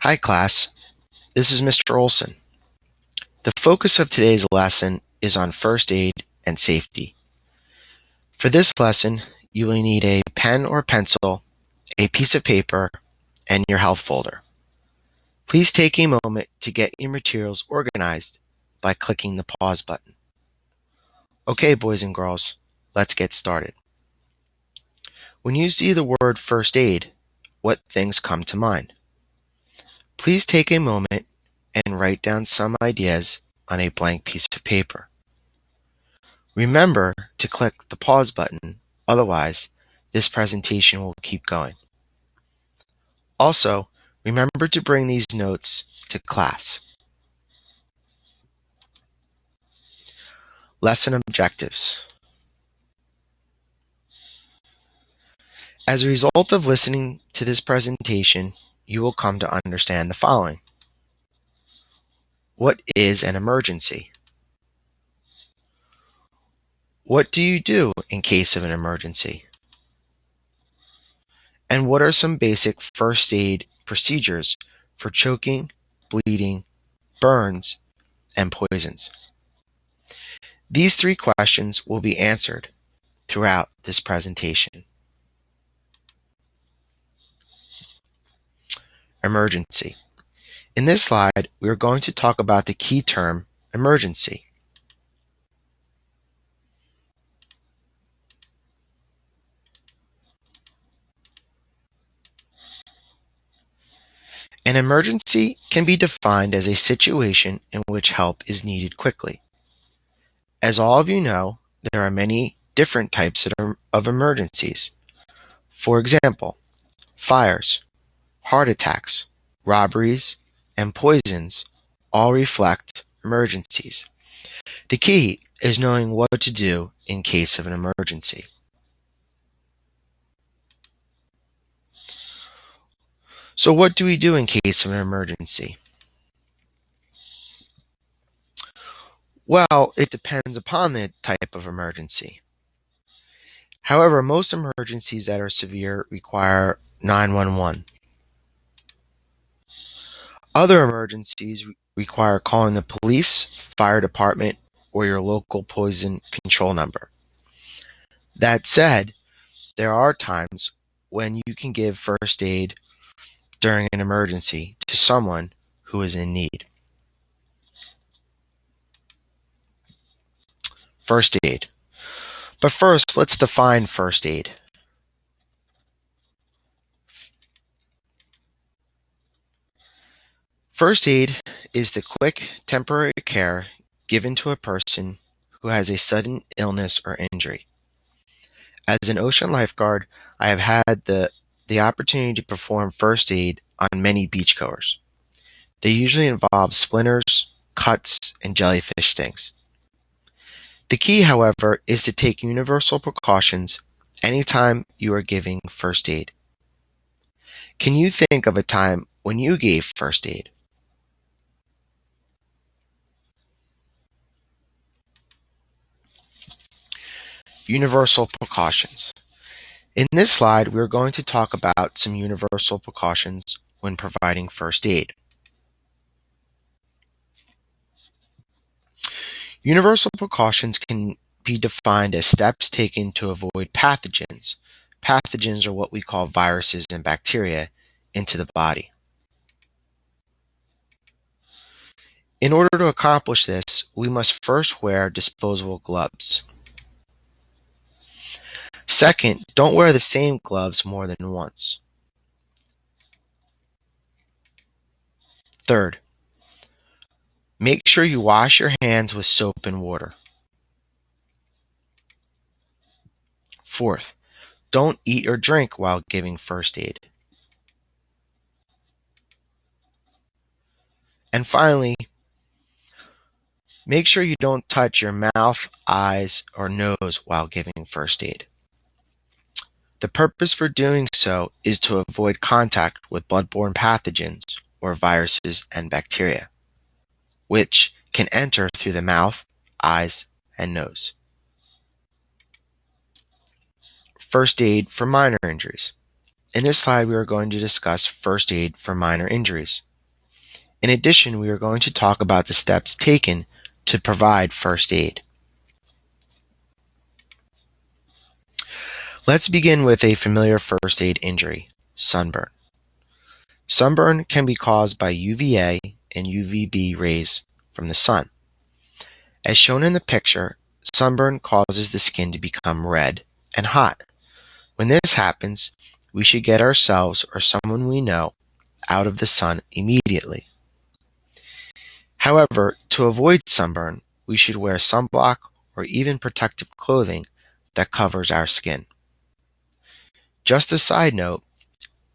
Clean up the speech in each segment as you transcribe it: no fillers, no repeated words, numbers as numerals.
Hi class, this is Mr. Olson. The focus of today's lesson is on first aid and safety. For this lesson, you will need a pen or pencil, a piece of paper, and your health folder. Please take a moment to get your materials organized by clicking the pause button. Okay, boys and girls, let's get started. When you see the word first aid, what things come to mind? Please take a moment and write down some ideas on a blank piece of paper. Remember to click the pause button, otherwise this presentation will keep going. Also, remember to bring these notes to class. Lesson objectives. As a result of listening to this presentation, you will come to understand the following. What is an emergency? What do you do in case of an emergency? And what are some basic first aid procedures for choking, bleeding, burns, and poisons? These three questions will be answered throughout this presentation. Emergency. In this slide, we are going to talk about the key term, emergency. An emergency can be defined as a situation in which help is needed quickly. As all of you know, there are many different types of emergencies. For example, fires, heart attacks, robberies, and poisons all reflect emergencies. The key is knowing what to do in case of an emergency. So what do we do in case of an emergency? Well, it depends upon the type of emergency. However, most emergencies that are severe require 911. Other emergencies require calling the police, fire department, or your local poison control number. That said, there are times when you can give first aid during an emergency to someone who is in need. First aid. But first, let's define first aid. First aid is the quick, temporary care given to a person who has a sudden illness or injury. As an ocean lifeguard, I have had the opportunity to perform first aid on many beachgoers. They usually involve splinters, cuts, and jellyfish stings. The key, however, is to take universal precautions anytime you are giving first aid. Can you think of a time when you gave first aid? Universal precautions. In this slide, we are going to talk about some universal precautions when providing first aid. Universal precautions can be defined as steps taken to avoid pathogens. Pathogens are what we call viruses and bacteria into the body. In order to accomplish this, we must first wear disposable gloves. Second, don't wear the same gloves more than once. Third, make sure you wash your hands with soap and water. Fourth, don't eat or drink while giving first aid. And finally, make sure you don't touch your mouth, eyes, or nose while giving first aid. The purpose for doing so is to avoid contact with bloodborne pathogens or viruses and bacteria, which can enter through the mouth, eyes, and nose. First aid for minor injuries. In this slide, we are going to discuss first aid for minor injuries. In addition, we are going to talk about the steps taken to provide first aid. Let's begin with a familiar first aid injury, sunburn. Sunburn can be caused by UVA and UVB rays from the sun. As shown in the picture, sunburn causes the skin to become red and hot. When this happens, we should get ourselves or someone we know out of the sun immediately. However, to avoid sunburn, we should wear sunblock or even protective clothing that covers our skin. Just a side note,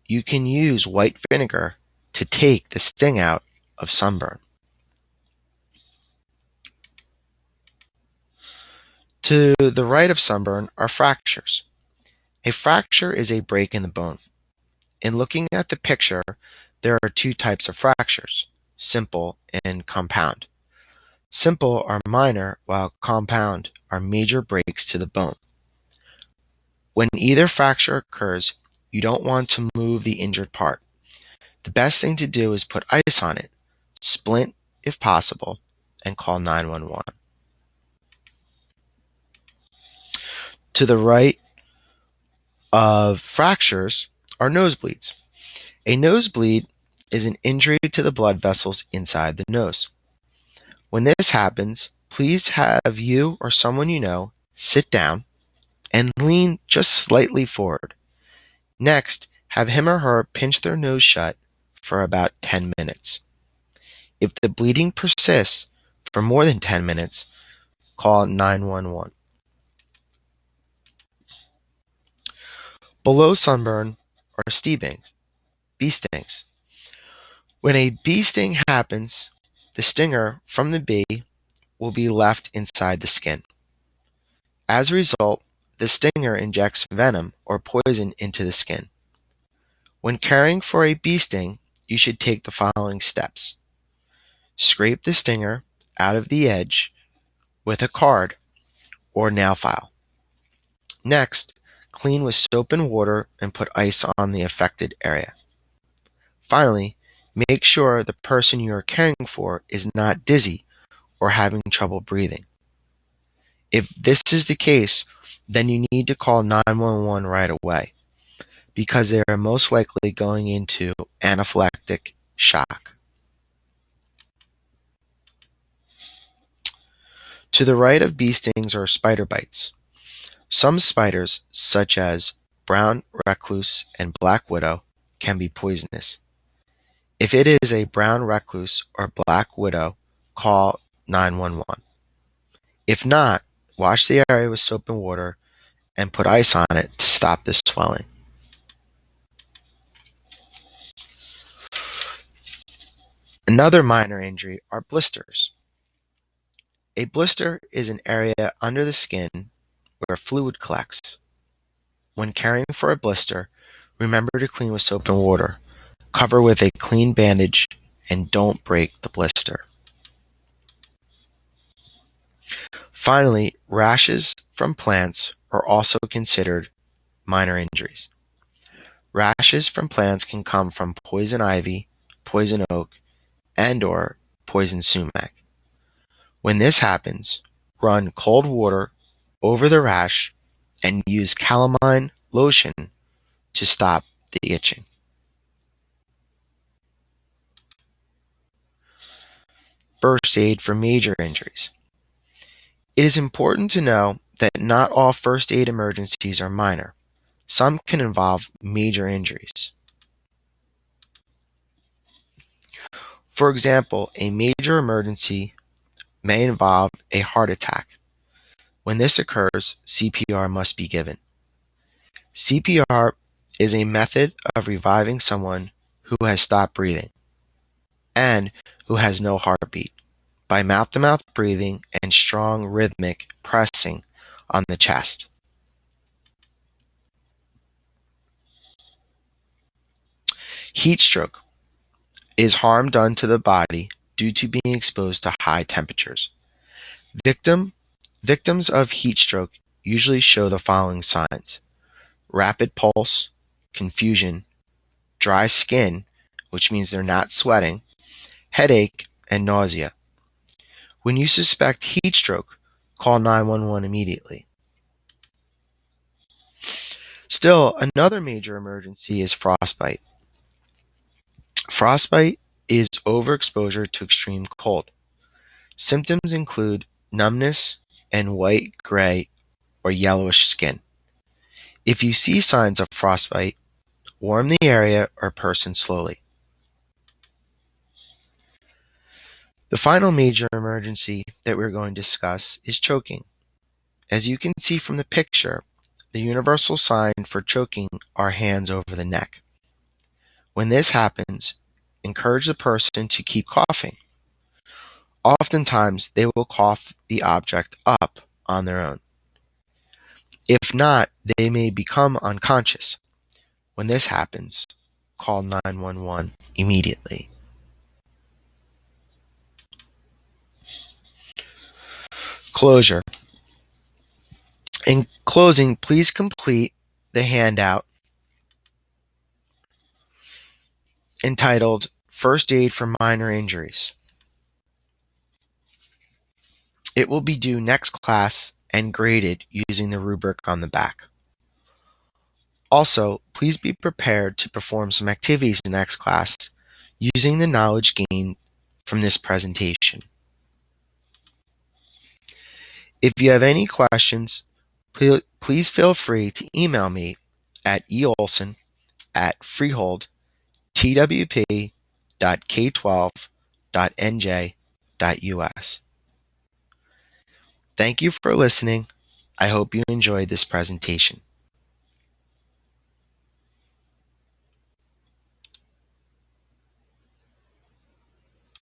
you can use white vinegar to take the sting out of sunburn. To the right of sunburn are fractures. A fracture is a break in the bone. In looking at the picture, there are two types of fractures, simple and compound. Simple are minor, while compound are major breaks to the bone. When either fracture occurs, you don't want to move the injured part. The best thing to do is put ice on it, splint if possible, and call 911. To the right of fractures are nosebleeds. A nosebleed is an injury to the blood vessels inside the nose. When this happens, please have you or someone you know sit down and lean just slightly forward. Next, have him or her pinch their nose shut for about 10 minutes. If the bleeding persists for more than 10 minutes, call 911. Below sunburn are bee stings. When a bee sting happens, the stinger from the bee will be left inside the skin. As a result, the stinger injects venom or poison into the skin. When caring for a bee sting, you should take the following steps. Scrape the stinger out of the edge with a card or nail file. Next, clean with soap and water and put ice on the affected area. Finally, make sure the person you are caring for is not dizzy or having trouble breathing. If this is the case, then you need to call 911 right away because they are most likely going into anaphylactic shock. To the right of bee stings are spider bites. Some spiders, such as brown recluse and black widow, can be poisonous. If it is a brown recluse or black widow, call 911. If not, wash the area with soap and water and put ice on it to stop the swelling. Another minor injury are blisters. A blister is an area under the skin where fluid collects. When caring for a blister, remember to clean with soap and water. Cover with a clean bandage and don't break the blister. Finally, rashes from plants are also considered minor injuries. Rashes from plants can come from poison ivy, poison oak, and/or poison sumac. When this happens, run cold water over the rash and use calamine lotion to stop the itching. First aid for major injuries. It is important to know that not all first aid emergencies are minor. Some can involve major injuries. For example, a major emergency may involve a heart attack. When this occurs, CPR must be given. CPR is a method of reviving someone who has stopped breathing and who has no heartbeat by mouth-to-mouth breathing and strong rhythmic pressing on the chest. Heat stroke is harm done to the body due to being exposed to high temperatures. Victims of heat stroke usually show the following signs: rapid pulse, confusion, dry skin, which means they're not sweating, headache, and nausea. When you suspect heat stroke, call 911 immediately. Still, another major emergency is frostbite. Frostbite is overexposure to extreme cold. Symptoms include numbness and white, gray, or yellowish skin. If you see signs of frostbite, warm the area or person slowly. The final major emergency that we're going to discuss is choking. As you can see from the picture, the universal sign for choking are hands over the neck. When this happens, encourage the person to keep coughing. Oftentimes, they will cough the object up on their own. If not, they may become unconscious. When this happens, call 911 immediately. Closure. In closing, please complete the handout entitled First Aid for Minor Injuries. It will be due next class and graded using the rubric on the back. Also, please be prepared to perform some activities in next class using the knowledge gained from this presentation. If you have any questions, please feel free to email me at eolson@freehold.twp.k12.nj.us. Thank you for listening. I hope you enjoyed this presentation.